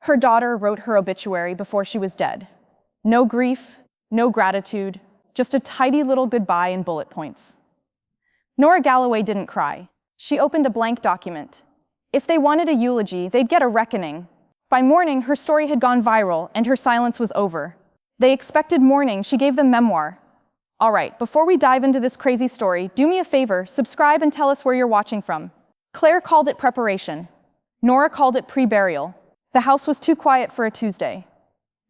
Her daughter wrote her obituary before she was dead. No grief, no gratitude, just a tidy little goodbye in bullet points. Nora Galloway didn't cry. She opened a blank document. If they wanted a eulogy, they'd get a reckoning. By morning, her story had gone viral, and her silence was over. They expected mourning. She gave them memoir. All right, before we dive into this crazy story, do me a favor, subscribe and tell us where you're watching from. Claire called it preparation. Nora called it pre-burial. The house was too quiet for a Tuesday.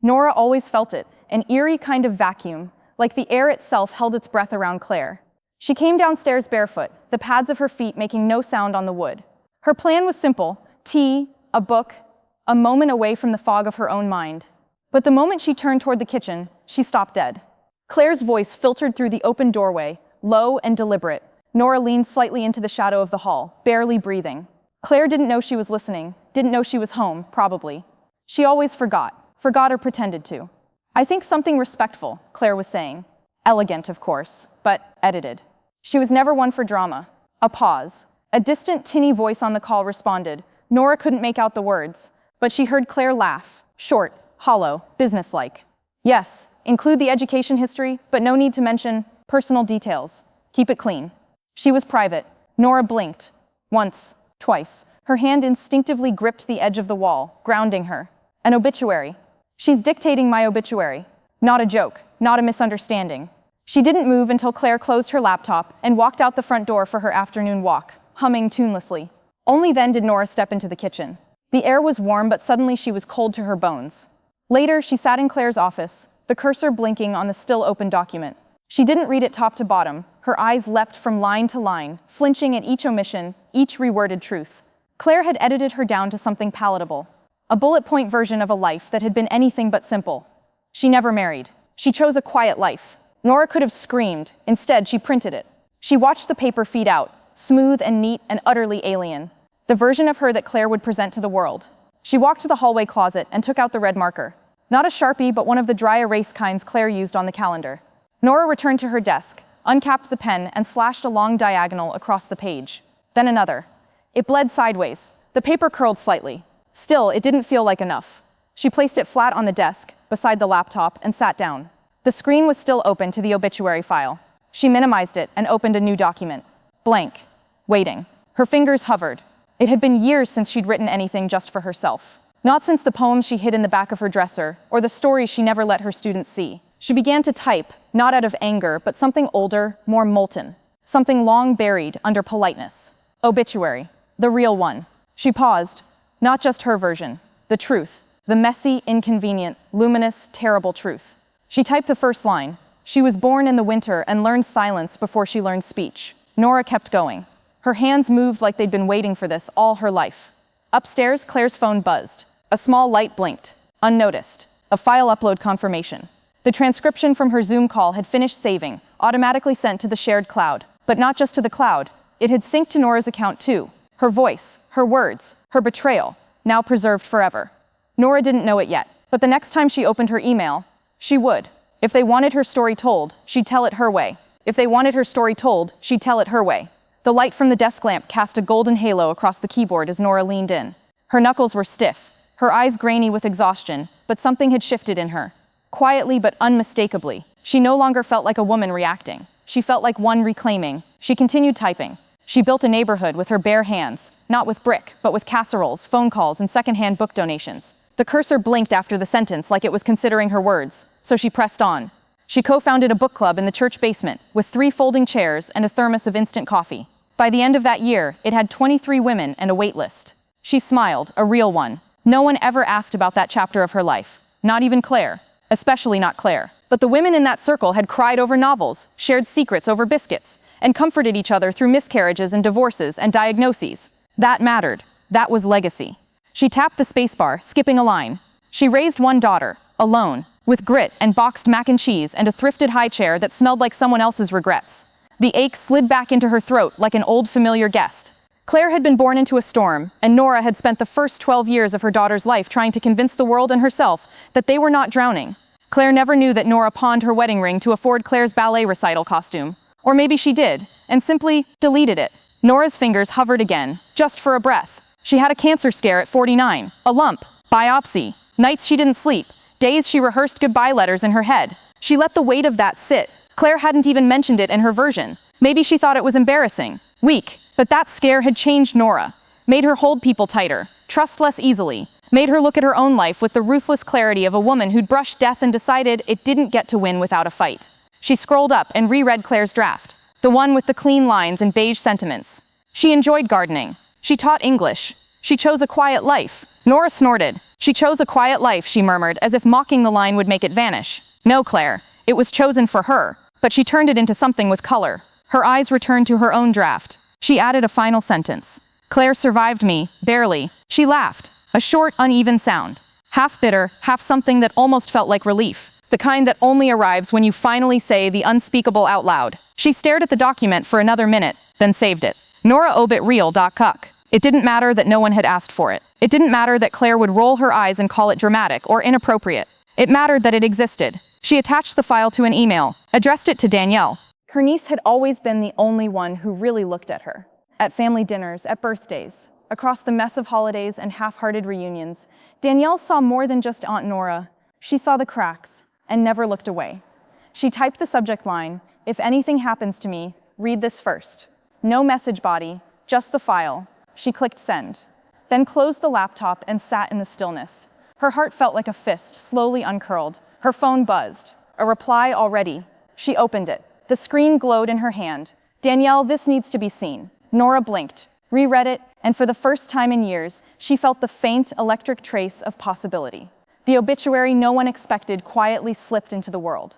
Nora always felt it, an eerie kind of vacuum, like the air itself held its breath around Claire. She came downstairs barefoot, the pads of her feet making no sound on the wood. Her plan was simple: tea, a book, a moment away from the fog of her own mind. But the moment she turned toward the kitchen, she stopped dead. Claire's voice filtered through the open doorway, low and deliberate. Nora leaned slightly into the shadow of the hall, barely breathing. Claire didn't know she was listening, didn't know she was home, probably. She always forgot or pretended to. I think something respectful, Claire was saying. Elegant, of course, but edited. She was never one for drama. A pause. A distant, tinny voice on the call responded. Nora couldn't make out the words, but she heard Claire laugh. Short, hollow, businesslike. Yes, include the education history, but no need to mention personal details. Keep it clean. She was private. Nora blinked. Once, twice. Her hand instinctively gripped the edge of the wall, grounding her. An obituary. She's dictating my obituary. Not a joke, not a misunderstanding. She didn't move until Claire closed her laptop and walked out the front door for her afternoon walk, humming tunelessly. Only then did Nora step into the kitchen. The air was warm, but suddenly she was cold to her bones. Later, she sat in Claire's office, the cursor blinking on the still open document. She didn't read it top to bottom. Her eyes leapt from line to line, flinching at each omission, each reworded truth. Claire had edited her down to something palatable. A bullet point version of a life that had been anything but simple. She never married. She chose a quiet life. Nora could have screamed. Instead, she printed it. She watched the paper feed out, smooth and neat and utterly alien. The version of her that Claire would present to the world. She walked to the hallway closet and took out the red marker. Not a Sharpie, but one of the dry erase kinds Claire used on the calendar. Nora returned to her desk, uncapped the pen, and slashed a long diagonal across the page. Then another. It bled sideways. The paper curled slightly. Still, it didn't feel like enough. She placed it flat on the desk, beside the laptop, and sat down. The screen was still open to the obituary file. She minimized it and opened a new document. Blank. Waiting. Her fingers hovered. It had been years since she'd written anything just for herself. Not since the poems she hid in the back of her dresser, or the stories she never let her students see. She began to type, not out of anger, but something older, more molten. Something long buried under politeness. Obituary. The real one. She paused. Not just her version. The truth. The messy, inconvenient, luminous, terrible truth. She typed the first line. She was born in the winter and learned silence before she learned speech. Nora kept going. Her hands moved like they'd been waiting for this all her life. Upstairs, Claire's phone buzzed. A small light blinked. Unnoticed. A file upload confirmation. The transcription from her Zoom call had finished saving, automatically sent to the shared cloud. But not just to the cloud. It had synced to Nora's account too. Her voice, her words, her betrayal, now preserved forever. Nora didn't know it yet, but the next time she opened her email, she would. If they wanted her story told, she'd tell it her way. If they wanted her story told, she'd tell it her way. The light from the desk lamp cast a golden halo across the keyboard as Nora leaned in. Her knuckles were stiff, her eyes grainy with exhaustion, but something had shifted in her. Quietly but unmistakably, she no longer felt like a woman reacting. She felt like one reclaiming. She continued typing. She built a neighborhood with her bare hands, not with brick, but with casseroles, phone calls, and secondhand book donations. The cursor blinked after the sentence like it was considering her words, so she pressed on. She co-founded a book club in the church basement with 3 folding chairs and a thermos of instant coffee. By the end of that year, it had 23 women and a wait list. She smiled, a real one. No one ever asked about that chapter of her life. Not even Claire. Especially not Claire. But the women in that circle had cried over novels, shared secrets over biscuits, and comforted each other through miscarriages and divorces and diagnoses. That mattered. That was legacy. She tapped the spacebar, skipping a line. She raised one daughter, alone, with grit and boxed mac and cheese and a thrifted high chair that smelled like someone else's regrets. The ache slid back into her throat like an old familiar guest. Claire had been born into a storm, and Nora had spent the first 12 years of her daughter's life trying to convince the world and herself that they were not drowning. Claire never knew that Nora pawned her wedding ring to afford Claire's ballet recital costume. Or maybe she did, and simply deleted it. Nora's fingers hovered again, just for a breath. She had a cancer scare at 49, a lump, Biopsy. Nights she didn't sleep. Days she rehearsed goodbye letters in her head. She let the weight of that sit. Claire hadn't even mentioned it in her version. Maybe she thought it was embarrassing. Weak. But that scare had changed Nora. Made her hold people tighter. Trust less easily. Made her look at her own life with the ruthless clarity of a woman who'd brushed death and decided it didn't get to win without a fight. She scrolled up and reread Claire's draft. The one with the clean lines and beige sentiments. She enjoyed gardening. She taught English. She chose a quiet life. Nora snorted. She chose a quiet life, she murmured, as if mocking the line would make it vanish. No, Claire. It was chosen for her. But she turned it into something with color. Her eyes returned to her own draft. She added a final sentence. Claire survived me, barely. She laughed. A short, uneven sound. Half bitter, half something that almost felt like relief. The kind that only arrives when you finally say the unspeakable out loud. She stared at the document for another minute, then saved it. Nora Obituary.cuck. It didn't matter that no one had asked for it. It didn't matter that Claire would roll her eyes and call it dramatic or inappropriate. It mattered that it existed. She attached the file to an email, addressed it to Danielle. Her niece had always been the only one who really looked at her. At family dinners, at birthdays, across the mess of holidays and half-hearted reunions, Danielle saw more than just Aunt Nora. She saw the cracks and never looked away. She typed the subject line, "If anything happens to me, read this first." No message body, just the file. She clicked send, then closed the laptop and sat in the stillness. Her heart felt like a fist, slowly uncurled. Her phone buzzed. A reply already. She opened it. The screen glowed in her hand. "Danielle, this needs to be seen." Nora blinked, reread it, and for the first time in years, she felt the faint, electric trace of possibility. The obituary no one expected quietly slipped into the world.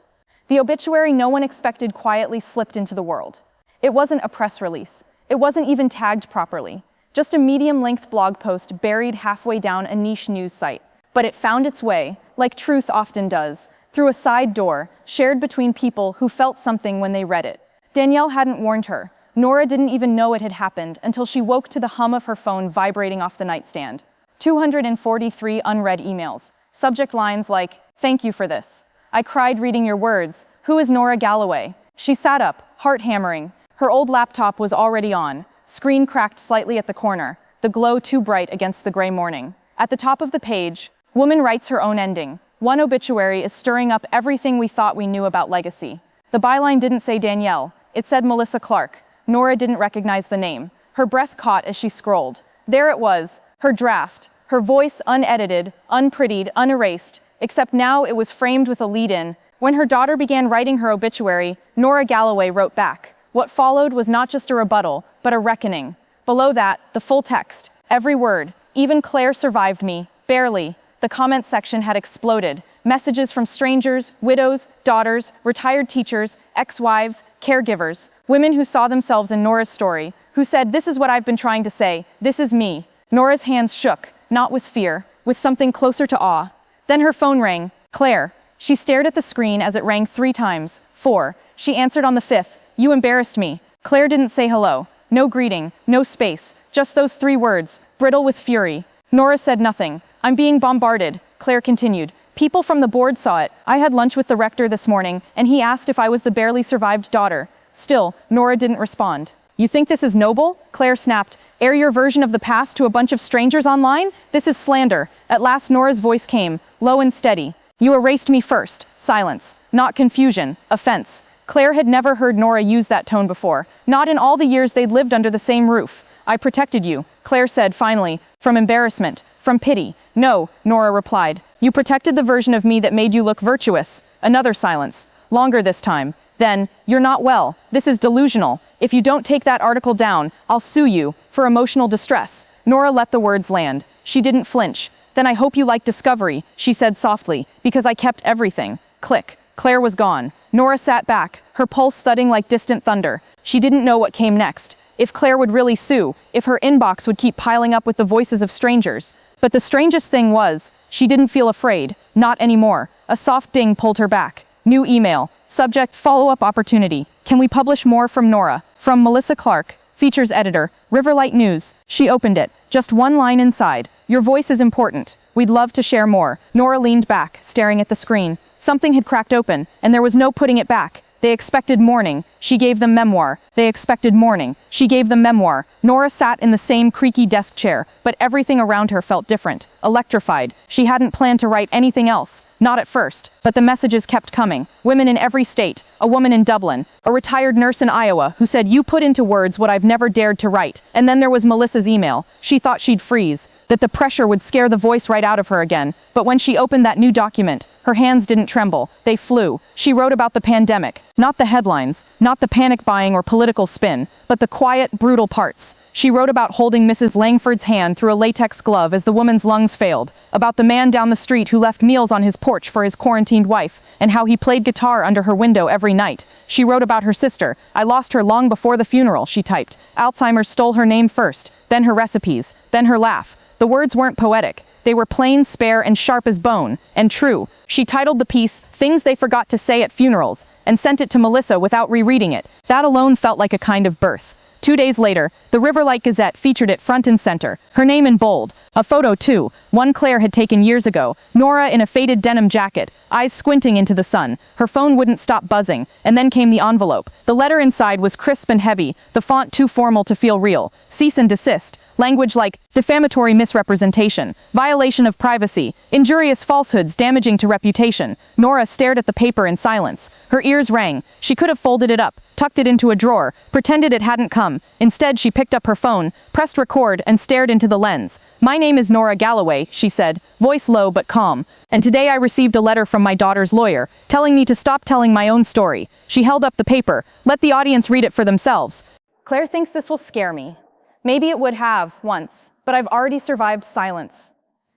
The obituary no one expected quietly slipped into the world. It wasn't a press release. It wasn't even tagged properly. Just a medium-length blog post buried halfway down a niche news site. But it found its way, like truth often does, through a side door, shared between people who felt something when they read it. Danielle hadn't warned her. Nora didn't even know it had happened until she woke to the hum of her phone vibrating off the nightstand. 243 unread emails. Subject lines like, "Thank you for this. I cried reading your words. Who is Nora Galloway?" She sat up, heart hammering. Her old laptop was already on. Screen cracked slightly at the corner, the glow too bright against the gray morning. At the top of the page, woman writes her own ending. One obituary is stirring up everything we thought we knew about legacy. The byline didn't say Danielle. It said Melissa Clark. Nora didn't recognize the name. Her breath caught as she scrolled. There it was, her draft. Her voice unedited, unprettied, unerased, except now it was framed with a lead-in. When her daughter began writing her obituary, Nora Galloway wrote back. What followed was not just a rebuttal, but a reckoning. Below that, the full text, every word. Even Claire survived me, barely. The comment section had exploded. Messages from strangers, widows, daughters, retired teachers, ex-wives, caregivers, women who saw themselves in Nora's story, who said, "This is what I've been trying to say. This is me." Nora's hands shook, not with fear, with something closer to awe. Then her phone rang. Claire. She stared at the screen as it rang 3 times. 4. She answered on the 5th. "You embarrassed me." Claire didn't say hello. No greeting, no space, just those 3 words, brittle with fury. Nora said nothing. "I'm being bombarded," Claire continued. "People from the board saw it. I had lunch with the rector this morning, and he asked if I was the barely survived daughter." Still, Nora didn't respond. "You think this is noble?" Claire snapped. "Air your version of the past to a bunch of strangers online? This is slander." At last Nora's voice came, low and steady. "You erased me first." Silence. Not confusion. Offense. Claire had never heard Nora use that tone before. Not in all the years they'd lived under the same roof. "I protected you," Claire said finally, "from embarrassment, from pity." "No," Nora replied. "You protected the version of me that made you look virtuous." Another silence. Longer this time. Then, "You're not well. This is delusional. If you don't take that article down, I'll sue you for emotional distress." Nora let the words land. She didn't flinch. "Then I hope you like Discovery," she said softly, "because I kept everything." Click. Claire was gone. Nora sat back, her pulse thudding like distant thunder. She didn't know what came next. If Claire would really sue, if her inbox would keep piling up with the voices of strangers. But the strangest thing was, she didn't feel afraid. Not anymore. A soft ding pulled her back. New email. Subject, follow-up opportunity. Can we publish more from Nora? From Melissa Clark, features editor, Riverlight News. She opened it. Just one line inside. "Your voice is important. We'd love to share more." Nora leaned back, staring at the screen. Something had cracked open, and there was no putting it back. They expected mourning. She gave them memoir. They expected mourning. She gave them memoir. Nora sat in the same creaky desk chair, but everything around her felt different, electrified. She hadn't planned to write anything else. Not at first, but the messages kept coming. Women in every state, a woman in Dublin, a retired nurse in Iowa who said, "You put into words what I've never dared to write." And then there was Melissa's email. She thought she'd freeze, that the pressure would scare the voice right out of her again. But when she opened that new document, her hands didn't tremble. They flew. She wrote about the pandemic, not the headlines, not the panic buying or political spin, but the quiet, brutal parts. She wrote about holding Mrs. Langford's hand through a latex glove as the woman's lungs failed, about the man down the street who left meals on his porch for his quarantined wife, and how he played guitar under her window every night. She wrote about her sister. "I lost her long before the funeral," she typed. "Alzheimer's stole her name first, then her recipes, then her laugh." The words weren't poetic. They were plain, spare, and sharp as bone, and true. She titled the piece, "Things They Forgot to Say at Funerals," and sent it to Melissa without rereading it. That alone felt like a kind of birth. 2 days later, the Riverlight Gazette featured it front and center, her name in bold. A photo, too, one Claire had taken years ago, Nora in a faded denim jacket, eyes squinting into the sun. Her phone wouldn't stop buzzing, and then came the envelope. The letter inside was crisp and heavy, the font too formal to feel real. Cease and desist. Language like defamatory misrepresentation, violation of privacy, injurious falsehoods damaging to reputation. Nora stared at the paper in silence. Her ears rang. She could have folded it up, tucked it into a drawer, pretended it hadn't come. Instead, she picked up her phone, pressed record, and stared into the lens. "My name is Nora Galloway," she said, voice low but calm. "And today I received a letter from my daughter's lawyer, telling me to stop telling my own story." She held up the paper. "Let the audience read it for themselves." Claire thinks this will scare me. Maybe it would have, once, but I've already survived silence.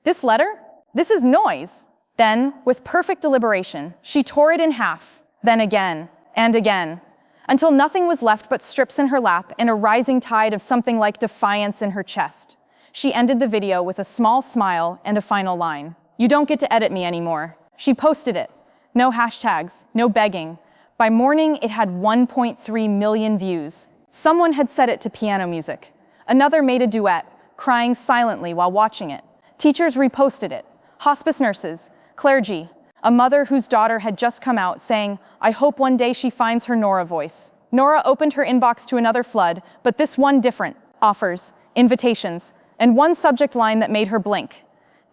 This letter? This is noise. Then, with perfect deliberation, she tore it in half, then again, and again, until nothing was left but strips in her lap and a rising tide of something like defiance in her chest. She ended the video with a small smile and a final line. "You don't get to edit me anymore." She posted it. No hashtags, no begging. By morning, it had 1.3 million views. Someone had set it to piano music. Another made a duet, crying silently while watching it. Teachers reposted it. Hospice nurses, clergy, a mother whose daughter had just come out saying, "I hope one day she finds her Nora voice." Nora opened her inbox to another flood, but this one different. Offers, invitations, and one subject line that made her blink.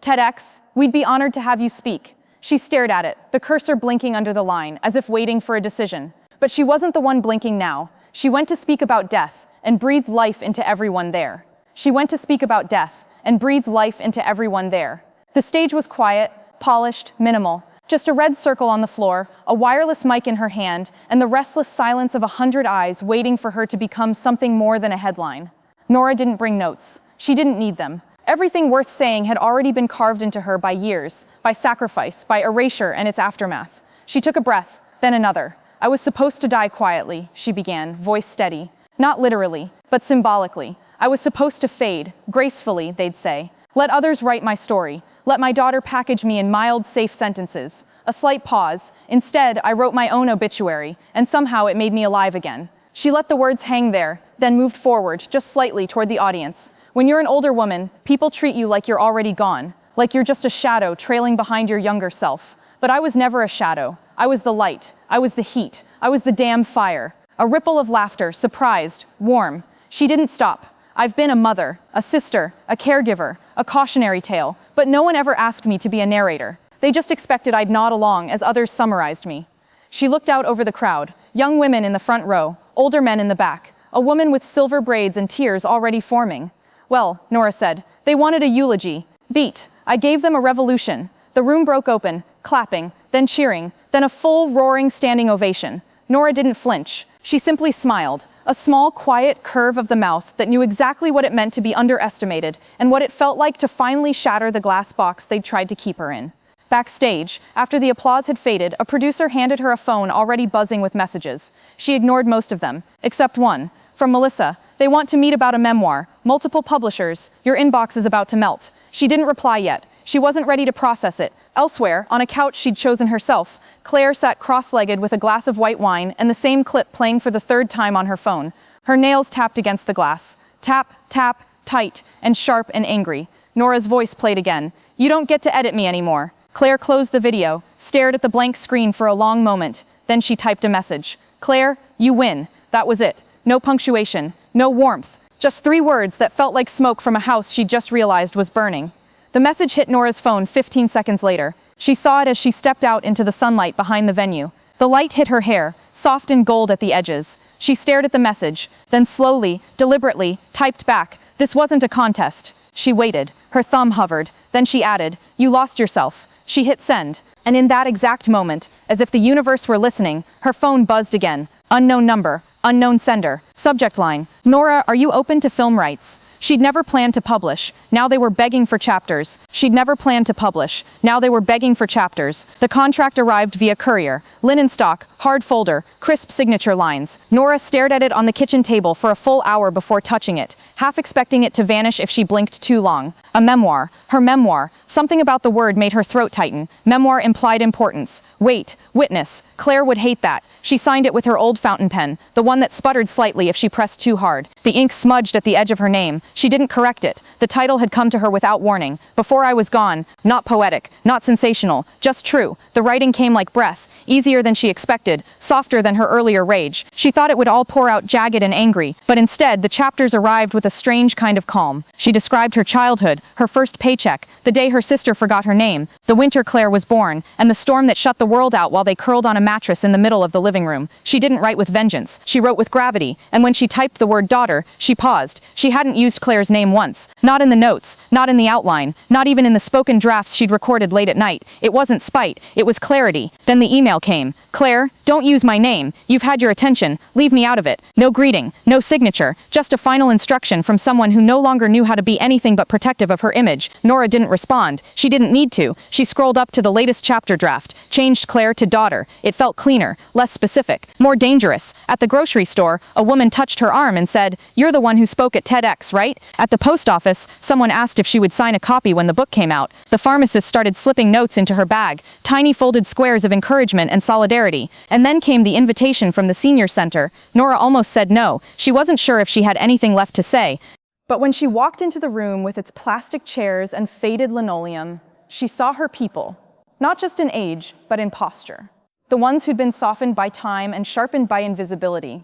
"TEDx, we'd be honored to have you speak." She stared at it, the cursor blinking under the line, as if waiting for a decision. But she wasn't the one blinking now. She went to speak about death, and breathed life into everyone there. She went to speak about death, and breathed life into everyone there. The stage was quiet, polished, minimal. Just a red circle on the floor, a wireless mic in her hand, and the restless silence of 100 eyes waiting for her to become something more than a headline. Nora didn't bring notes. She didn't need them. Everything worth saying had already been carved into her by years, by sacrifice, by erasure and its aftermath. She took a breath, then another. "I was supposed to die quietly," she began, voice steady. "Not literally, but symbolically. I was supposed to fade, gracefully, they'd say. Let others write my story. Let my daughter package me in mild, safe sentences." A slight pause. "Instead, I wrote my own obituary, and somehow it made me alive again." She let the words hang there, then moved forward, just slightly toward the audience. "When you're an older woman, people treat you like you're already gone, like you're just a shadow trailing behind your younger self. But I was never a shadow. I was the light. I was the heat. I was the damn fire." A ripple of laughter, surprised, warm. She didn't stop. "I've been a mother, a sister, a caregiver, a cautionary tale, but no one ever asked me to be a narrator. They just expected I'd nod along as others summarized me." She looked out over the crowd, young women in the front row, older men in the back, a woman with silver braids and tears already forming. "Well," Nora said, "they wanted a eulogy. Beat. I gave them a revolution." The room broke open, clapping, then cheering, then a full, roaring standing ovation. Nora didn't flinch. She simply smiled, a small, quiet curve of the mouth that knew exactly what it meant to be underestimated and what it felt like to finally shatter the glass box they'd tried to keep her in. Backstage, after the applause had faded, a producer handed her a phone already buzzing with messages. She ignored most of them, except one. From Melissa. "They want to meet about a memoir. Multiple publishers. Your inbox is about to melt." She didn't reply yet. She wasn't ready to process it. Elsewhere, on a couch she'd chosen herself, Claire sat cross-legged with a glass of white wine and the same clip playing for the third time on her phone. Her nails tapped against the glass. Tap, tap, tight, and sharp and angry. Nora's voice played again. "You don't get to edit me anymore." Claire closed the video, stared at the blank screen for a long moment, Then she typed a message. Claire, you win. That was it. No punctuation, no warmth. Just 3 words that felt like smoke from a house she just realized was burning. The message hit Nora's phone 15 seconds later. She saw it as she stepped out into the sunlight behind the venue. The light hit her hair, soft and gold at the edges. She stared at the message, then slowly, deliberately, typed back, "This wasn't a contest." She waited. Her thumb hovered. Then she added, "You lost yourself." She hit send. And in that exact moment, as if the universe were listening, her phone buzzed again. Unknown number, unknown sender. Subject line, "Nora, are you open to film rights?" She'd never planned to publish. Now they were begging for chapters. She'd never planned to publish. Now they were begging for chapters. The contract arrived via courier. Linen stock, hard folder, crisp signature lines. Nora stared at it on the kitchen table for a full hour before touching it, half expecting it to vanish if she blinked too long. A memoir. Her memoir. Something about the word made her throat tighten. Memoir implied importance. Weight. Witness. Claire would hate that. She signed it with her old fountain pen, the one that sputtered slightly if she pressed too hard. The ink smudged at the edge of her name. She didn't correct it. The title had come to her without warning. Before I was gone. Not poetic, not sensational, just true. The writing came like breath. Easier than she expected, softer than her earlier rage. She thought it would all pour out jagged and angry, but instead the chapters arrived with a strange kind of calm. She described her childhood, her first paycheck, the day her sister forgot her name, the winter Claire was born, and the storm that shut the world out while they curled on a mattress in the middle of the living room. She didn't write with vengeance. She wrote with gravity, and when she typed the word daughter, she paused. She hadn't used Claire's name once. Not in the notes, not in the outline, not even in the spoken drafts she'd recorded late at night. It wasn't spite, it was clarity. Then the email came. "Claire, don't use my name. You've had your attention. Leave me out of it." No greeting, no signature, just a final instruction from someone who no longer knew how to be anything but protective of her image. Nora didn't respond. She didn't need to. She scrolled up to the latest chapter draft, changed Claire to daughter. It felt cleaner, less specific, more dangerous. At the grocery store, a woman touched her arm and said, "You're the one who spoke at TEDx, right?" At the post office, someone asked if she would sign a copy when the book came out. The pharmacist started slipping notes into her bag, tiny folded squares of encouragement and solidarity. And then came the invitation from the senior center. Nora almost said no. She wasn't sure if she had anything left to say. But when she walked into the room with its plastic chairs and faded linoleum, she saw her people, not just in age, but in posture. The ones who'd been softened by time and sharpened by invisibility.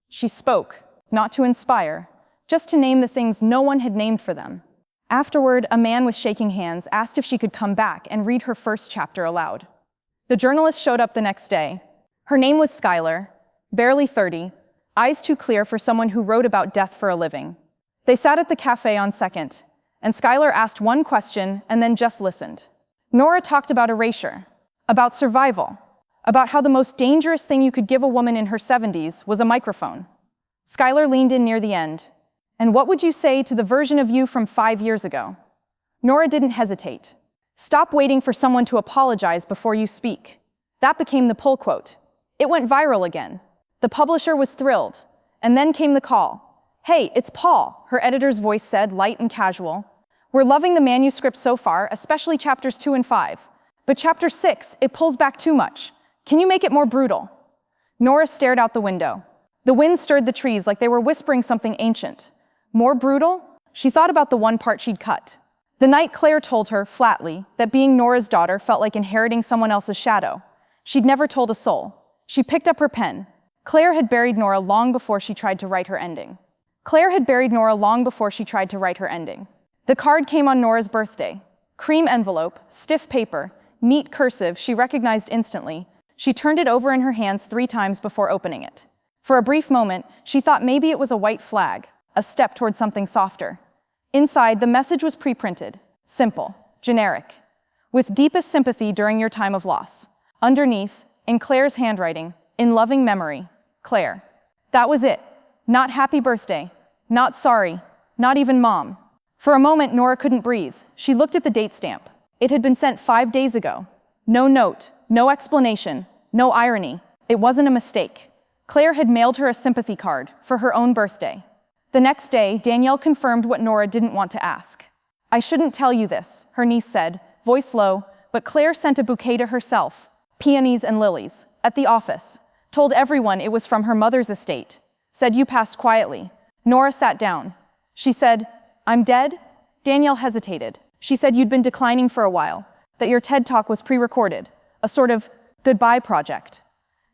She spoke, not to inspire, just to name the things no one had named for them. Afterward, a man with shaking hands asked if she could come back and read her first chapter aloud. The journalist showed up the next day. Her name was Skylar, barely 30, eyes too clear for someone who wrote about death for a living. They sat at the cafe on Second, and Skylar asked one question and then just listened. Nora talked about erasure, about survival, about how the most dangerous thing you could give a woman in her 70s was a microphone. Skylar leaned in near the end. "And what would you say to the version of you from 5 years ago?" Nora didn't hesitate. "Stop waiting for someone to apologize before you speak." That became the pull quote. It went viral again. The publisher was thrilled. And then came the call. "Hey, it's Paul," her editor's voice said, light and casual. "We're loving the manuscript so far, especially chapters 2 and 5. But chapter 6, it pulls back too much. Can you make it more brutal?" Nora stared out the window. The wind stirred the trees like they were whispering something ancient. More brutal? She thought about the one part she'd cut. The night Claire told her, flatly, that being Nora's daughter felt like inheriting someone else's shadow. She'd never told a soul. She picked up her pen. Claire had buried Nora long before she tried to write her ending. The card came on Nora's birthday. Cream envelope, stiff paper, neat cursive she recognized instantly. She turned it over in her hands 3 times before opening it. For a brief moment, she thought maybe it was a white flag, a step toward something softer. Inside, the message was pre-printed, simple, generic. "With deepest sympathy during your time of loss." Underneath, in Claire's handwriting, "In loving memory, Claire." That was it. Not happy birthday, not sorry, not even mom. For a moment, Nora couldn't breathe. She looked at the date stamp. It had been sent 5 days ago. No note, no explanation, no irony. It wasn't a mistake. Claire had mailed her a sympathy card for her own birthday. The next day, Danielle confirmed what Nora didn't want to ask. "I shouldn't tell you this," her niece said, voice low, but Claire sent a bouquet to herself, peonies and lilies, at the office, told everyone it was from her mother's estate, said you passed quietly. Nora sat down. She said, "I'm dead?" Danielle hesitated. She said you'd been declining for a while, that your TED Talk was pre-recorded, a sort of goodbye project.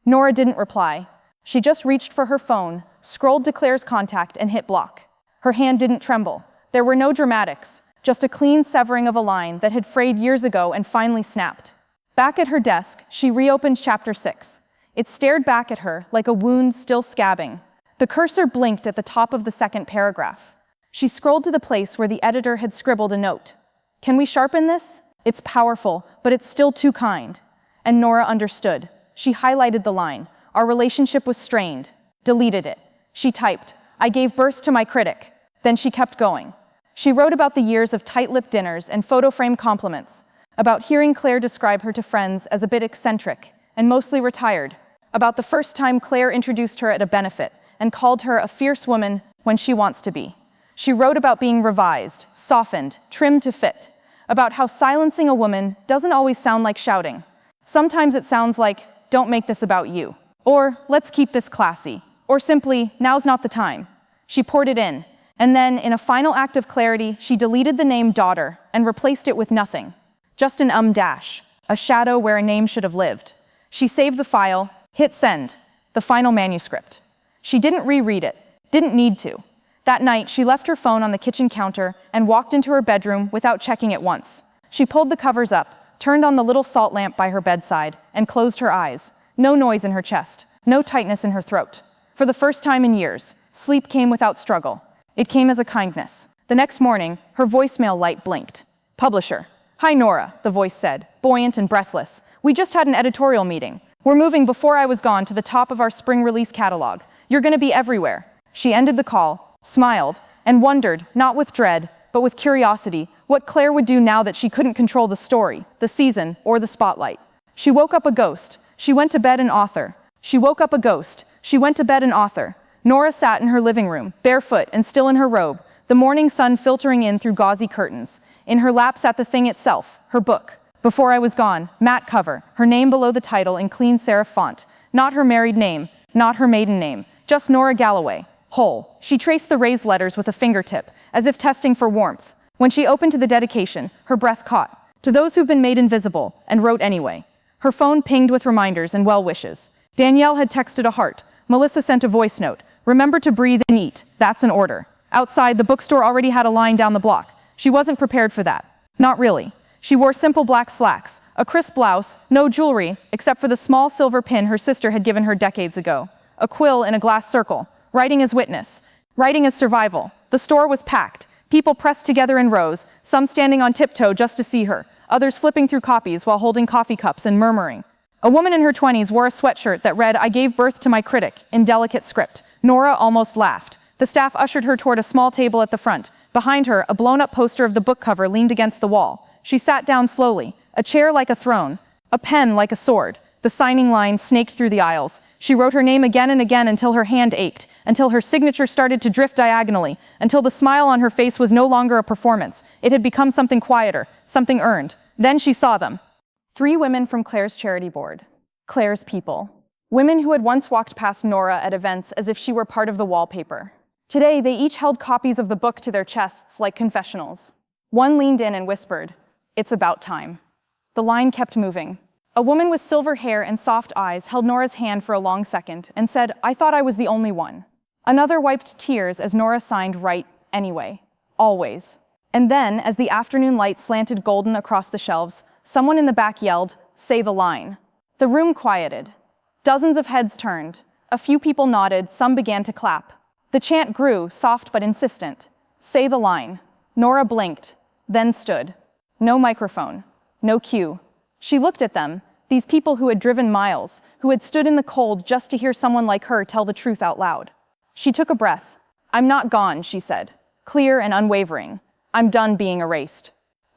Nora didn't reply. She just reached for her phone, scrolled to Claire's contact, and hit block. Her hand didn't tremble. There were no dramatics, just a clean severing of a line that had frayed years ago and finally snapped. Back at her desk, she reopened chapter 6. It stared back at her like a wound still scabbing. The cursor blinked at the top of the second paragraph. She scrolled to the place where the editor had scribbled a note. "Can we sharpen this? It's powerful, but it's still too kind." And Nora understood. She highlighted the line. "Our relationship was strained." Deleted it. She typed, "I gave birth to my critic." Then she kept going. She wrote about the years of tight-lipped dinners and photo-frame compliments, about hearing Claire describe her to friends as a bit eccentric and mostly retired, about the first time Claire introduced her at a benefit and called her a fierce woman when she wants to be. She wrote about being revised, softened, trimmed to fit, about how silencing a woman doesn't always sound like shouting. Sometimes it sounds like, "Don't make this about you," or "Let's keep this classy," or simply, "Now's not the time." She poured it in, and then, in a final act of clarity, she deleted the name daughter and replaced it with nothing. Just an dash, a shadow where a name should have lived. She saved the file, hit send, the final manuscript. She didn't reread it, didn't need to. That night, she left her phone on the kitchen counter and walked into her bedroom without checking it once. She pulled the covers up, turned on the little salt lamp by her bedside, and closed her eyes. No noise in her chest, no tightness in her throat. For the first time in years, sleep came without struggle. It came as a kindness. The next morning, her voicemail light blinked. "Publisher." "Hi, Nora," the voice said, buoyant and breathless. "We just had an editorial meeting. We're moving before I was gone to the top of our spring release catalog. You're going to be everywhere." She ended the call, smiled, and wondered, not with dread, but with curiosity, what Claire would do now that she couldn't control the story, the season, or the spotlight. She woke up a ghost. She went to bed an author. She woke up a ghost. She went to bed an author. Nora sat in her living room, barefoot and still in her robe, the morning sun filtering in through gauzy curtains. In her lap sat the thing itself, her book. "Before I was gone," matte cover, her name below the title in clean serif font. Not her married name, not her maiden name, just Nora Galloway. Whole. She traced the raised letters with a fingertip, as if testing for warmth. When she opened to the dedication, her breath caught. "To those who've been made invisible," and wrote anyway. Her phone pinged with reminders and well wishes. Danielle had texted a heart. Melissa sent a voice note. "Remember to breathe and eat. That's an order." Outside, the bookstore already had a line down the block. She wasn't prepared for that. Not really. She wore simple black slacks, a crisp blouse, no jewelry, except for the small silver pin her sister had given her decades ago. A quill in a glass circle. Writing as witness. Writing as survival. The store was packed. People pressed together in rows, some standing on tiptoe just to see her, others flipping through copies while holding coffee cups and murmuring. A woman in her 20s wore a sweatshirt that read, "I gave birth to my critic," in delicate script. Nora almost laughed. The staff ushered her toward a small table at the front. Behind her, a blown-up poster of the book cover leaned against the wall. She sat down slowly, a chair like a throne, a pen like a sword. The signing line snaked through the aisles. She wrote her name again and again until her hand ached, until her signature started to drift diagonally, until the smile on her face was no longer a performance. It had become something quieter, something earned. Then she saw them. 3 women from Claire's charity board. Claire's people. Women who had once walked past Nora at events as if she were part of the wallpaper. Today, they each held copies of the book to their chests like confessionals. One leaned in and whispered, "It's about time." The line kept moving. A woman with silver hair and soft eyes held Nora's hand for a long second and said, "I thought I was the only one." Another wiped tears as Nora signed "Right anyway." Always. And then, as the afternoon light slanted golden across the shelves, someone in the back yelled, "Say the line." The room quieted. Dozens of heads turned. A few people nodded, some began to clap. The chant grew, soft but insistent. "Say the line." Nora blinked, then stood. No microphone, no cue. She looked at them, these people who had driven miles, who had stood in the cold just to hear someone like her tell the truth out loud. She took a breath. "I'm not gone," she said, clear and unwavering. "I'm done being erased."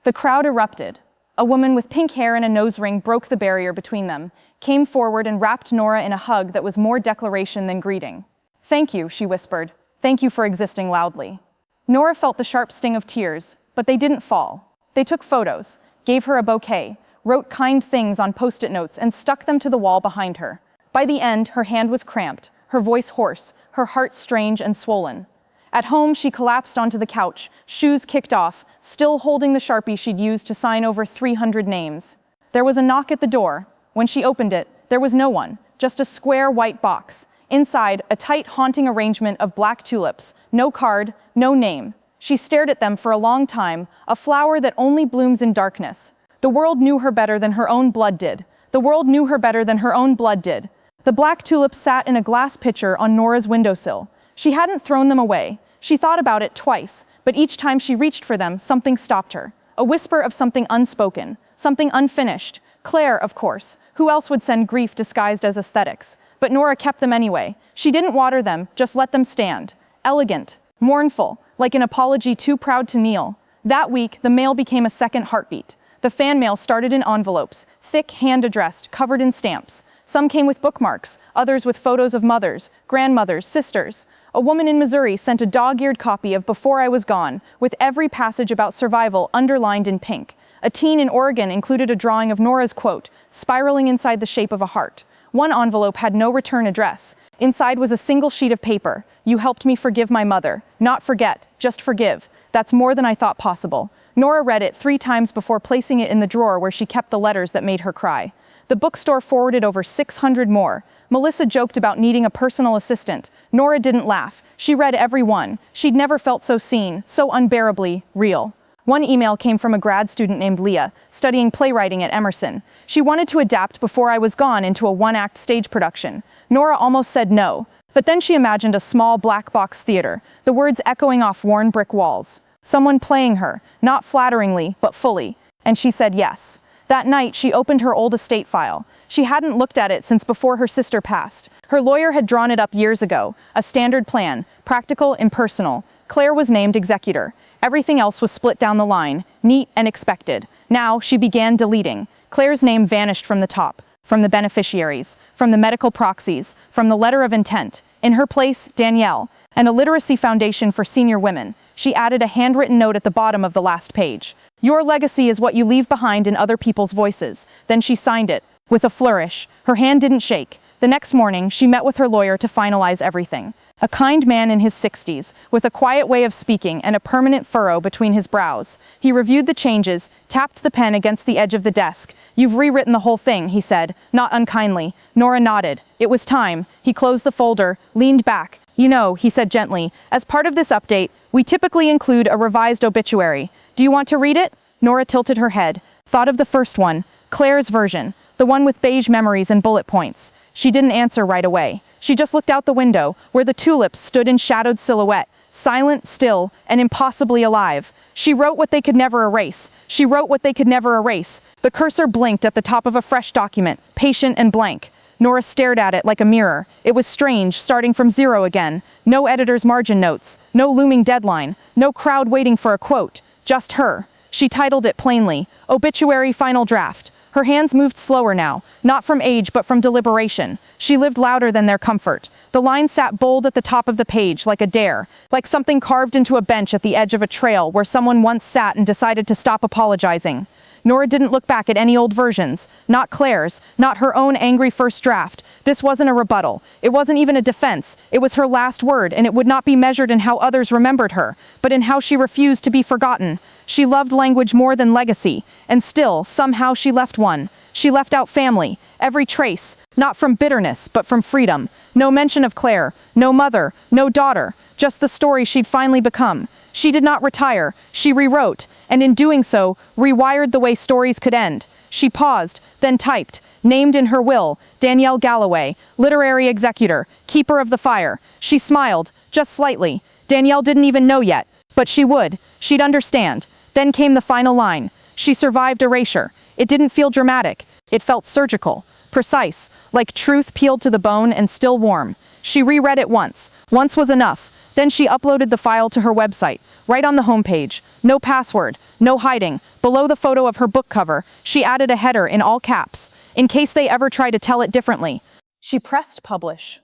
The crowd erupted. A woman with pink hair and a nose ring broke the barrier between them, came forward and wrapped Nora in a hug that was more declaration than greeting. "Thank you," she whispered. "Thank you for existing loudly." Nora felt the sharp sting of tears, but they didn't fall. They took photos, gave her a bouquet, wrote kind things on post-it notes and stuck them to the wall behind her. By the end, her hand was cramped, her voice hoarse, her heart strange and swollen. At home, she collapsed onto the couch, shoes kicked off, still holding the Sharpie she'd used to sign over 300 names. There was a knock at the door. When she opened it, there was no one, just a square white box. Inside, a tight, haunting arrangement of black tulips. No card, no name. She stared at them for a long time, a flower that only blooms in darkness. The world knew her better than her own blood did. The world knew her better than her own blood did. The black tulips sat in a glass pitcher on Nora's windowsill. She hadn't thrown them away. She thought about it twice, but each time she reached for them, something stopped her. A whisper of something unspoken, something unfinished. Claire, of course. Who else would send grief disguised as aesthetics? But Nora kept them anyway. She didn't water them, just let them stand. Elegant, mournful, like an apology too proud to kneel. That week, the mail became a second heartbeat. The fan mail started in envelopes, thick, hand-addressed, covered in stamps. Some came with bookmarks, others with photos of mothers, grandmothers, sisters. A woman in Missouri sent a dog-eared copy of Before I Was Gone, with every passage about survival underlined in pink. A teen in Oregon included a drawing of Nora's quote, spiraling inside the shape of a heart. One envelope had no return address. Inside was a single sheet of paper. You helped me forgive my mother. Not forget, just forgive. That's more than I thought possible. Nora read it 3 times before placing it in the drawer where she kept the letters that made her cry. The bookstore forwarded over 600 more. Melissa joked about needing a personal assistant. Nora didn't laugh. She read every one. She'd never felt so seen, so unbearably real. One email came from a grad student named Leah, studying playwriting at Emerson. She wanted to adapt Before I Was Gone into a 1-act stage production. Nora almost said no, but then she imagined a small black box theater, the words echoing off worn brick walls. Someone playing her, not flatteringly, but fully. And she said yes. That night, she opened her old estate file. She hadn't looked at it since before her sister passed. Her lawyer had drawn it up years ago, a standard plan, practical, impersonal. Claire was named executor. Everything else was split down the line, neat and expected. Now, she began deleting. Claire's name vanished from the top, from the beneficiaries, from the medical proxies, from the letter of intent. In her place, Danielle, and a literacy foundation for senior women. She added a handwritten note at the bottom of the last page. Your legacy is what you leave behind in other people's voices. Then she signed it, with a flourish. Her hand didn't shake. The next morning, she met with her lawyer to finalize everything. A kind man in his 60s, with a quiet way of speaking and a permanent furrow between his brows. He reviewed the changes, tapped the pen against the edge of the desk. You've rewritten the whole thing, he said, not unkindly. Nora nodded. It was time. He closed the folder, leaned back. You know, he said gently, as part of this update, we typically include a revised obituary. Do you want to read it? Nora tilted her head, thought of the first one, Claire's version, the one with beige memories and bullet points. She didn't answer right away. She just looked out the window, where the tulips stood in shadowed silhouette, silent, still, and impossibly alive. She wrote what they could never erase. She wrote what they could never erase. The cursor blinked at the top of a fresh document, patient and blank. Nora stared at it like a mirror. It was strange, starting from zero again. No editor's margin notes, no looming deadline, no crowd waiting for a quote. Just her. She titled it plainly, Obituary Final Draft. Her hands moved slower now, not from age but from deliberation. She lived louder than their comfort. The line sat bold at the top of the page, like a dare, like something carved into a bench at the edge of a trail where someone once sat and decided to stop apologizing. Nora didn't look back at any old versions, not Claire's, not her own angry first draft. This wasn't a rebuttal. It wasn't even a defense. It was her last word, and it would not be measured in how others remembered her, but in how she refused to be forgotten. She loved language more than legacy, and still, somehow she left one. She left out family, every trace, not from bitterness, but from freedom. No mention of Claire, no mother, no daughter, just the story she'd finally become. She did not retire, she rewrote, and in doing so, rewired the way stories could end. She paused, then typed, named in her will, Danielle Galloway, literary executor, keeper of the fire. She smiled, just slightly. Danielle didn't even know yet, but she would. She'd understand. Then came the final line. She survived erasure. It didn't feel dramatic. It felt surgical, precise, like truth peeled to the bone and still warm. She reread it once. Once was enough. Then she uploaded the file to her website, right on the homepage. No password, no hiding. Below the photo of her book cover, she added a header in all caps, in case they ever try to tell it differently. She pressed publish.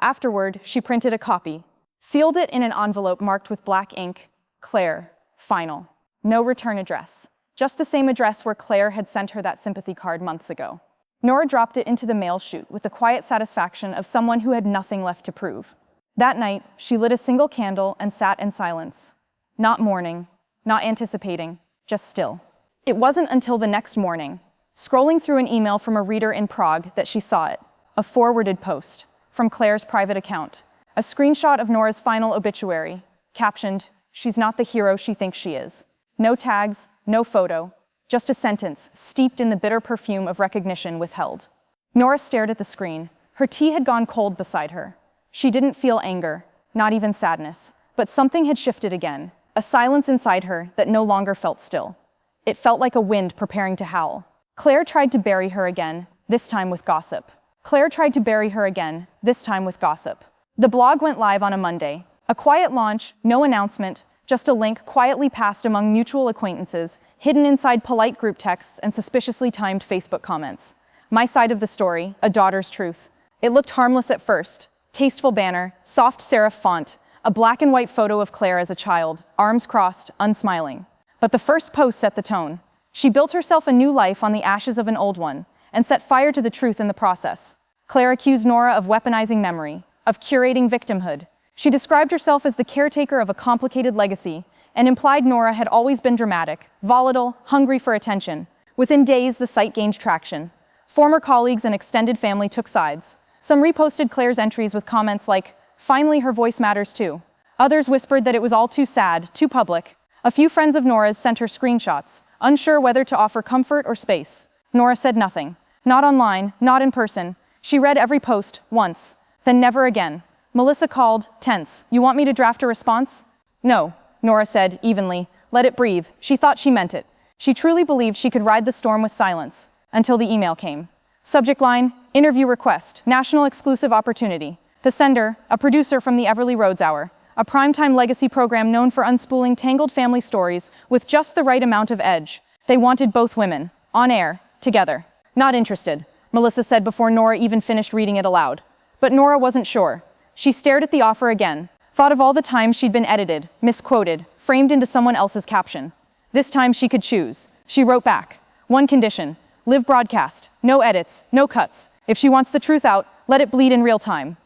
Afterward, she printed a copy, sealed it in an envelope marked with black ink, Claire, final. No return address. Just the same address where Claire had sent her that sympathy card months ago. Nora dropped it into the mail chute with the quiet satisfaction of someone who had nothing left to prove. That night, she lit a single candle and sat in silence. Not mourning, not anticipating, just still. It wasn't until the next morning, scrolling through an email from a reader in Prague, that she saw it. A forwarded post from Claire's private account. A screenshot of Nora's final obituary, captioned, "She's not the hero she thinks she is." No tags, no photo, just a sentence steeped in the bitter perfume of recognition withheld. Nora stared at the screen. Her tea had gone cold beside her. She didn't feel anger, not even sadness, but something had shifted again, a silence inside her that no longer felt still. It felt like a wind preparing to howl. Claire tried to bury her again, this time with gossip. Claire tried to bury her again, this time with gossip. The blog went live on a Monday. A quiet launch, no announcement, just a link quietly passed among mutual acquaintances, hidden inside polite group texts and suspiciously timed Facebook comments. My side of the story, a daughter's truth. It looked harmless at first. Tasteful banner, soft serif font, a black and white photo of Claire as a child, arms crossed, unsmiling. But the first post set the tone. She built herself a new life on the ashes of an old one, and set fire to the truth in the process. Claire accused Nora of weaponizing memory, of curating victimhood. She described herself as the caretaker of a complicated legacy, and implied Nora had always been dramatic, volatile, hungry for attention. Within days, the site gained traction. Former colleagues and extended family took sides. Some reposted Claire's entries with comments like, "Finally, her voice matters too." Others whispered that it was all too sad, too public. A few friends of Nora's sent her screenshots, unsure whether to offer comfort or space. Nora said nothing. Not online, not in person. She read every post, once. Then never again. Melissa called, tense. "You want me to draft a response?" "No," Nora said, evenly. "Let it breathe." She thought she meant it. She truly believed she could ride the storm with silence. Until the email came. Subject line, "Interview request, national exclusive opportunity." The sender, a producer from the Rewrote Hour, a primetime legacy program known for unspooling tangled family stories with just the right amount of edge. They wanted both women, on air, together. "Not interested," Melissa said before Nora even finished reading it aloud. But Nora wasn't sure. She stared at the offer again, thought of all the times she'd been edited, misquoted, framed into someone else's caption. This time she could choose. She wrote back. One condition, live broadcast, no edits, no cuts. If she wants the truth out, let it bleed in real time.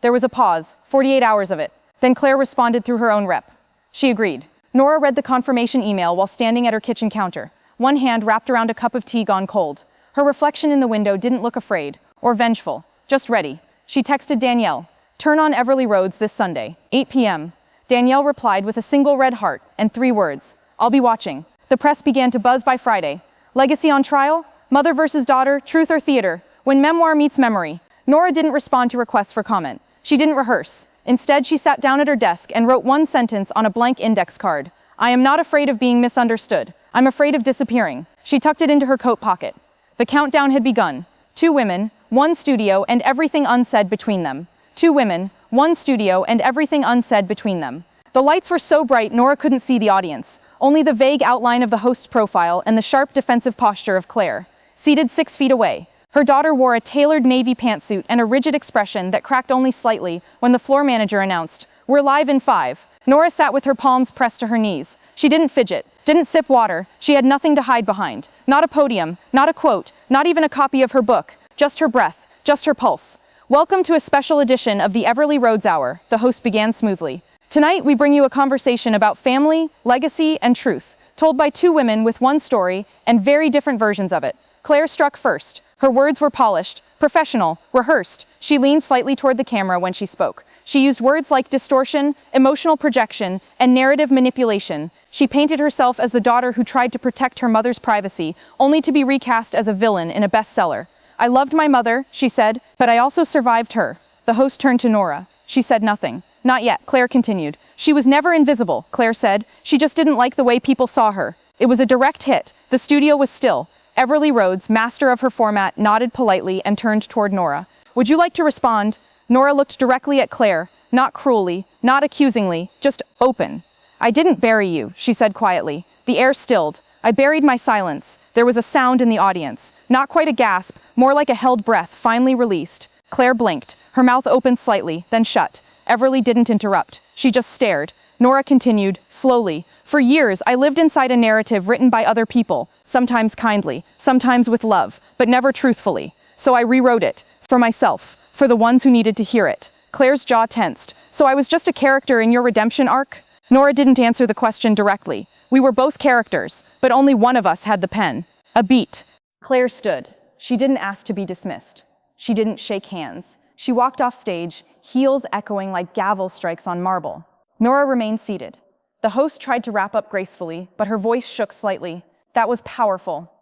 There was a pause, 48 hours of it. Then Claire responded through her own rep. She agreed. Nora read the confirmation email while standing at her kitchen counter, one hand wrapped around a cup of tea gone cold. Her reflection in the window didn't look afraid or vengeful, just ready. She texted Danielle, "Turn on Everly Roads this Sunday, 8 p.m. Danielle replied with a single red heart and 3 words, "I'll be watching." The press began to buzz by Friday. Legacy on trial? Mother versus daughter? Truth or theater? When memoir meets memory. Nora didn't respond to requests for comment. She didn't rehearse. Instead, she sat down at her desk and wrote one sentence on a blank index card. "I am not afraid of being misunderstood. I'm afraid of disappearing." She tucked it into her coat pocket. The countdown had begun. 2 women, 1 studio, and everything unsaid between them. 2 women, 1 studio, and everything unsaid between them. The lights were so bright Nora couldn't see the audience, only the vague outline of the host's profile and the sharp defensive posture of Claire, seated 6 feet away. Her daughter wore a tailored navy pantsuit and a rigid expression that cracked only slightly when the floor manager announced, "We're live in 5. Nora sat with her palms pressed to her knees. She didn't fidget, didn't sip water. She had nothing to hide behind. Not a podium, not a quote, not even a copy of her book. Just her breath, just her pulse. "Welcome to a special edition of the Rewrote Hour," the host began smoothly. "Tonight we bring you a conversation about family, legacy, and truth, told by 2 women with one story and very different versions of it." Claire struck first. Her words were polished, professional, rehearsed. She leaned slightly toward the camera when she spoke. She used words like distortion, emotional projection, and narrative manipulation. She painted herself as the daughter who tried to protect her mother's privacy, only to be recast as a villain in a bestseller. "I loved my mother," she said, "but I also survived her." The host turned to Nora. She said nothing. "Not yet," Claire continued. "She was never invisible," Claire said. "She just didn't like the way people saw her." It was a direct hit. The studio was still. Everly Rhodes, master of her format, nodded politely and turned toward Nora. "Would you like to respond?" Nora looked directly at Claire, not cruelly, not accusingly, just open. "I didn't bury you," she said quietly. The air stilled. "I buried my silence." There was a sound in the audience. Not quite a gasp, more like a held breath, finally released. Claire blinked. Her mouth opened slightly, then shut. Everly didn't interrupt. She just stared. Nora continued, slowly. "For years, I lived inside a narrative written by other people, sometimes kindly, sometimes with love, but never truthfully. So I rewrote it. For myself. For the ones who needed to hear it." Claire's jaw tensed. "So I was just a character in your redemption arc?" Nora didn't answer the question directly. "We were both characters, but only one of us had the pen. A beat." Claire stood. She didn't ask to be dismissed. She didn't shake hands. She walked off stage, heels echoing like gavel strikes on marble. Nora remained seated. The host tried to wrap up gracefully, but her voice shook slightly. That was powerful.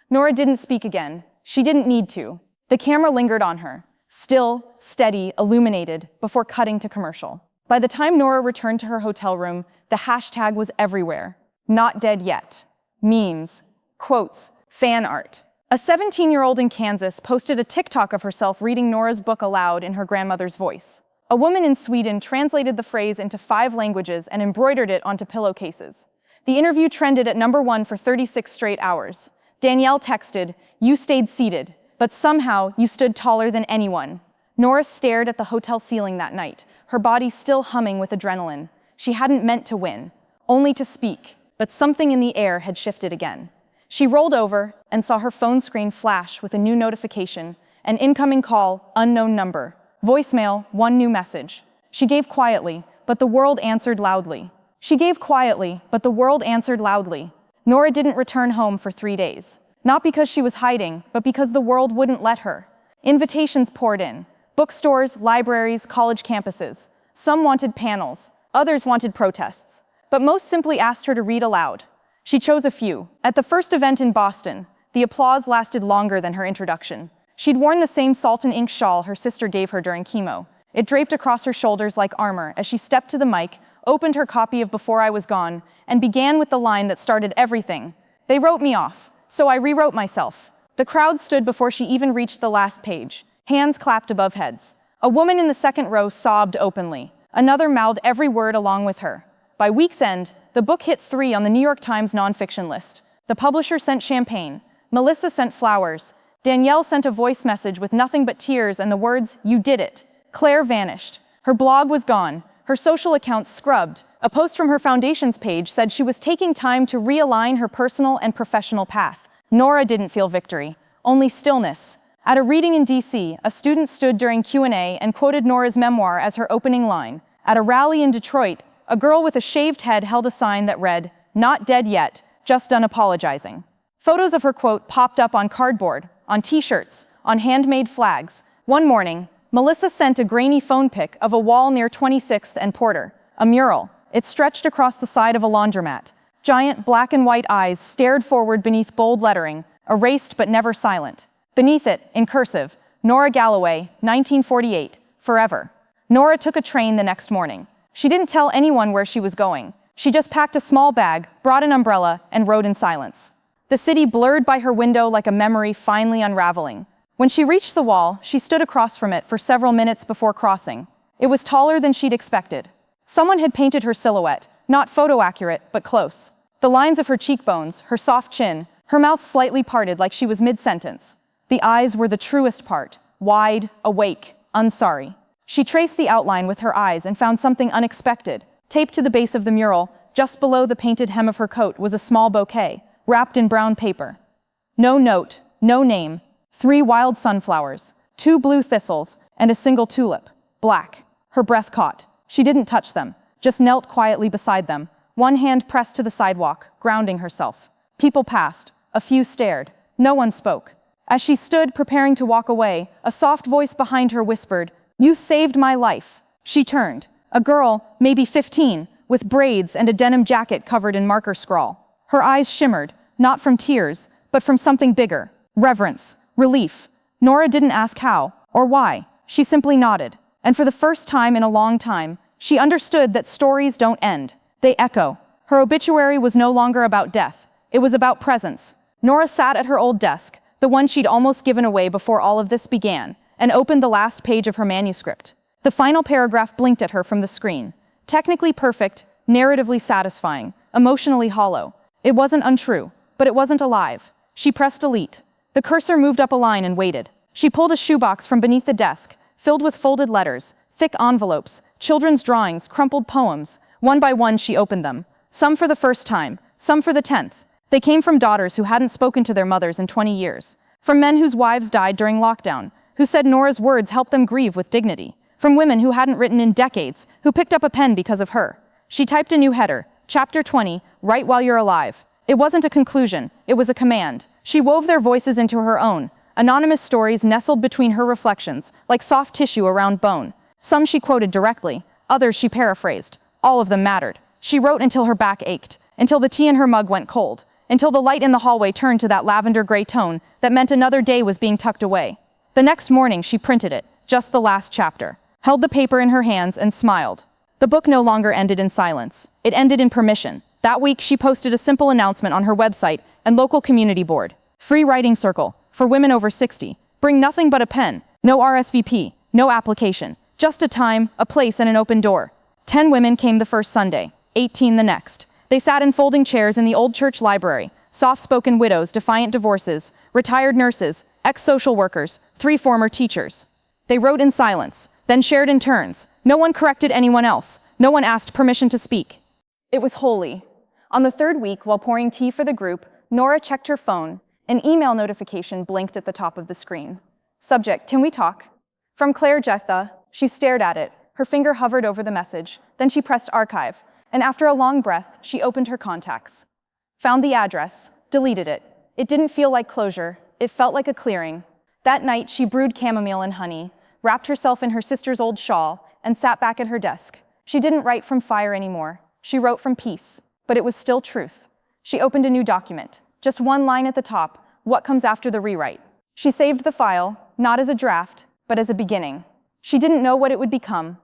Nora didn't speak again. She didn't need to. The camera lingered on her, still, steady, illuminated, before cutting to commercial. By the time Nora returned to her hotel room, the hashtag was everywhere. Not dead yet. Memes, quotes, fan art. A 17-year-old in Kansas posted a TikTok of herself reading Nora's book aloud in her grandmother's voice. A woman in Sweden translated the phrase into 5 languages and embroidered it onto pillowcases. The interview trended at #1 for 36 straight hours. Danielle texted, "You stayed seated, but somehow you stood taller than anyone." Nora stared at the hotel ceiling that night, her body still humming with adrenaline. She hadn't meant to win, only to speak, but something in the air had shifted again. She rolled over and saw her phone screen flash with a new notification, an incoming call, unknown number. Voicemail, 1 new message. She gave quietly, but the world answered loudly. Nora didn't return home for 3 days. Not because she was hiding, but because the world wouldn't let her. Invitations poured in. Bookstores, libraries, college campuses. Some wanted panels, others wanted protests, but most simply asked her to read aloud. She chose a few. At the first event in Boston, the applause lasted longer than her introduction. She'd worn the same salt and ink shawl her sister gave her during chemo. It draped across her shoulders like armor as she stepped to the mic, opened her copy of Before I Was Gone, and began with the line that started everything. "They wrote me off, so I rewrote myself." The crowd stood before she even reached the last page. Hands clapped above heads. A woman in the second row sobbed openly. Another mouthed every word along with her. By week's end, the book hit 3 on the New York Times nonfiction list. The publisher sent champagne. Melissa sent flowers. Danielle sent a voice message with nothing but tears and the words, "You did it." Claire vanished. Her blog was gone. Her social accounts scrubbed. A post from her foundation's page said she was taking time to realign her personal and professional path. Nora didn't feel victory, only stillness. At a reading in DC, a student stood during Q&A and quoted Nora's memoir as her opening line. At a rally in Detroit, a girl with a shaved head held a sign that read, "Not dead yet, just done apologizing." Photos of her quote popped up on cardboard, on t-shirts, on handmade flags. One morning, Melissa sent a grainy phone pic of a wall near 26th and Porter, a mural. It stretched across the side of a laundromat. Giant black and white eyes stared forward beneath bold lettering, erased but never silent. Beneath it, in cursive, Nora Galloway, 1948, forever. Nora took a train the next morning. She didn't tell anyone where she was going. She just packed a small bag, brought an umbrella, and rode in silence. The city blurred by her window like a memory finally unraveling. When she reached the wall, she stood across from it for several minutes before crossing. It was taller than she'd expected. Someone had painted her silhouette, not photo-accurate, but close. The lines of her cheekbones, her soft chin, her mouth slightly parted like she was mid-sentence. The eyes were the truest part, wide, awake, unsorry. She traced the outline with her eyes and found something unexpected. Taped to the base of the mural, just below the painted hem of her coat, was a small bouquet, wrapped in brown paper. No note, no name, 3 wild sunflowers, 2 blue thistles, and a single tulip, black. Her breath caught. She didn't touch them, just knelt quietly beside them, one hand pressed to the sidewalk, grounding herself. People passed. A few stared. No one spoke. As she stood preparing to walk away, a soft voice behind her whispered, "You saved my life." She turned. A girl, maybe 15, with braids and a denim jacket covered in marker scrawl. Her eyes shimmered, not from tears, but from something bigger. Reverence. Relief. Nora didn't ask how, or why. She simply nodded. And for the first time in a long time, she understood that stories don't end. They echo. Her obituary was no longer about death. It was about presence. Nora sat at her old desk, the one she'd almost given away before all of this began, and opened the last page of her manuscript. The final paragraph blinked at her from the screen. Technically perfect, narratively satisfying, emotionally hollow. It wasn't untrue, but it wasn't alive. She pressed delete. The cursor moved up a line and waited. She pulled a shoebox from beneath the desk, filled with folded letters, thick envelopes, children's drawings, crumpled poems. One by one she opened them. Some for the first time, some for the 10th. They came from daughters who hadn't spoken to their mothers in 20 years. From men whose wives died during lockdown, who said Nora's words helped them grieve with dignity. From women who hadn't written in decades, who picked up a pen because of her. She typed a new header, Chapter 20, Write While You're Alive. It wasn't a conclusion, it was a command. She wove their voices into her own, Anonymous stories nestled between her reflections, like soft tissue around bone. Some she quoted directly, others she paraphrased. All of them mattered. She wrote until her back ached, until the tea in her mug went cold, until the light in the hallway turned to that lavender gray tone that meant another day was being tucked away. The next morning she printed it, just the last chapter, held the paper in her hands and smiled. The book no longer ended in silence. It ended in permission. That week she posted a simple announcement on her website and local community board. Free writing circle, for women over 60. Bring nothing but a pen. No RSVP, no application. Just a time, a place, and an open door. 10 women came the first Sunday, 18 the next. They sat in folding chairs in the old church library. Soft-spoken widows, defiant divorces, retired nurses, ex-social workers, 3 former teachers. They wrote in silence, then shared in turns. No one corrected anyone else. No one asked permission to speak. It was holy. On the 3rd week, while pouring tea for the group, Nora checked her phone. An email notification blinked at the top of the screen. Subject, can we talk? From Claire Jetha. She stared at it. Her finger hovered over the message. Then she pressed archive. And after a long breath, she opened her contacts. Found the address. Deleted it. It didn't feel like closure. It felt like a clearing. That night, she brewed chamomile and honey, wrapped herself in her sister's old shawl, and sat back at her desk. She didn't write from fire anymore. She wrote from peace. But it was still truth. She opened a new document. Just one line at the top. What comes after the rewrite? She saved the file, not as a draft, but as a beginning. She didn't know what it would become.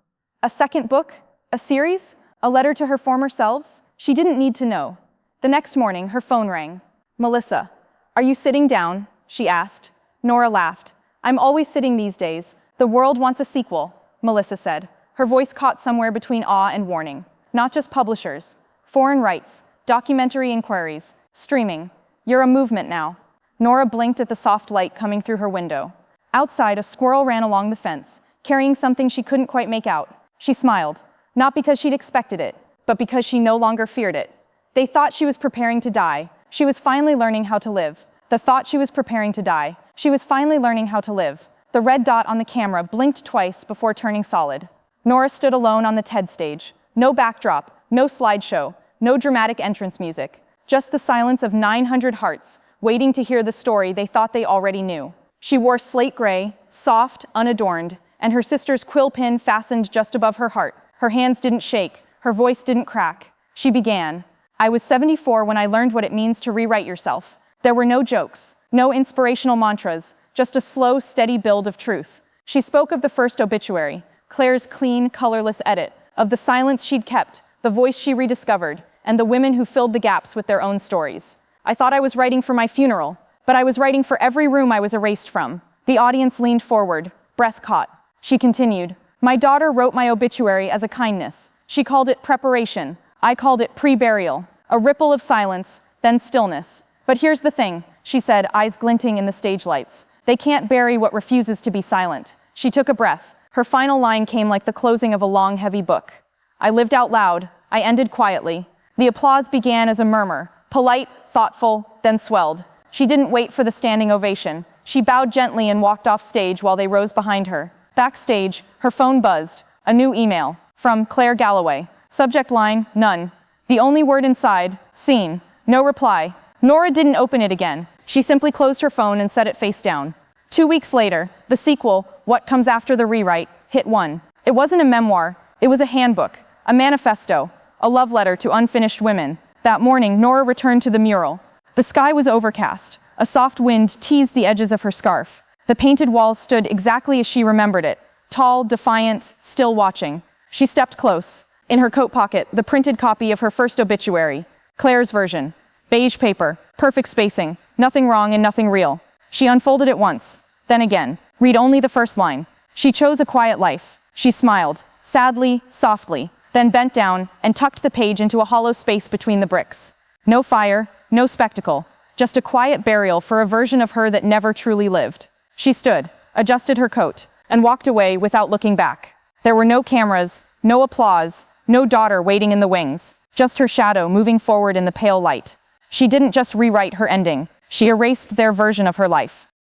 A second book? A series? A letter to her former selves? She didn't need to know. The next morning, her phone rang. Melissa, are you sitting down? She asked. Nora laughed. I'm always sitting these days. The world wants a sequel, Melissa said. Her voice caught somewhere between awe and warning. Not just publishers. Foreign rights, documentary inquiries, streaming. You're a movement now. Nora blinked at the soft light coming through her window. Outside, a squirrel ran along the fence, carrying something she couldn't quite make out. She smiled, not because she'd expected it, but because she no longer feared it. They thought she was preparing to die. She was finally learning how to live. The thought she was preparing to die. She was finally learning how to live. The red dot on the camera blinked twice before turning solid. Nora stood alone on the TED stage. No backdrop, no slideshow, no dramatic entrance music. Just the silence of 900 hearts, waiting to hear the story they thought they already knew. She wore slate gray, soft, unadorned, and her sister's quill pin fastened just above her heart. Her hands didn't shake, her voice didn't crack. She began. I was 74 when I learned what it means to rewrite yourself. There were no jokes, no inspirational mantras, just a slow, steady build of truth. She spoke of the first obituary, Claire's clean, colorless edit, of the silence she'd kept, the voice she rediscovered, and the women who filled the gaps with their own stories. I thought I was writing for my funeral, but I was writing for every room I was erased from. The audience leaned forward, breath caught. She continued, my daughter wrote my obituary as a kindness. She called it preparation. I called it pre-burial. A ripple of silence, then stillness. But here's the thing, she said, eyes glinting in the stage lights. They can't bury what refuses to be silent. She took a breath. Her final line came like the closing of a long, heavy book. I lived out loud. I ended quietly. The applause began as a murmur, polite, thoughtful, then swelled. She didn't wait for the standing ovation. She bowed gently and walked off stage while they rose behind her. Backstage, her phone buzzed. A new email. From Claire Galloway. Subject line, none. The only word inside, seen. No reply. Nora didn't open it again. She simply closed her phone and set it face down. 2 weeks later, the sequel, What Comes After the Rewrite, hit 1. It wasn't a memoir. It was a handbook, a manifesto, a love letter to unfinished women. That morning, Nora returned to the mural. The sky was overcast. A soft wind teased the edges of her scarf. The painted walls stood exactly as she remembered it, tall, defiant, still watching. She stepped close. In her coat pocket, the printed copy of her first obituary, Claire's version. Beige paper, perfect spacing, nothing wrong and nothing real. She unfolded it once, then again. Read only the first line. She chose a quiet life. She smiled, sadly, softly, then bent down and tucked the page into a hollow space between the bricks. No fire, no spectacle, just a quiet burial for a version of her that never truly lived. She stood, adjusted her coat, and walked away without looking back. There were no cameras, no applause, no daughter waiting in the wings, just her shadow moving forward in the pale light. She didn't just rewrite her ending. She erased their version of her life.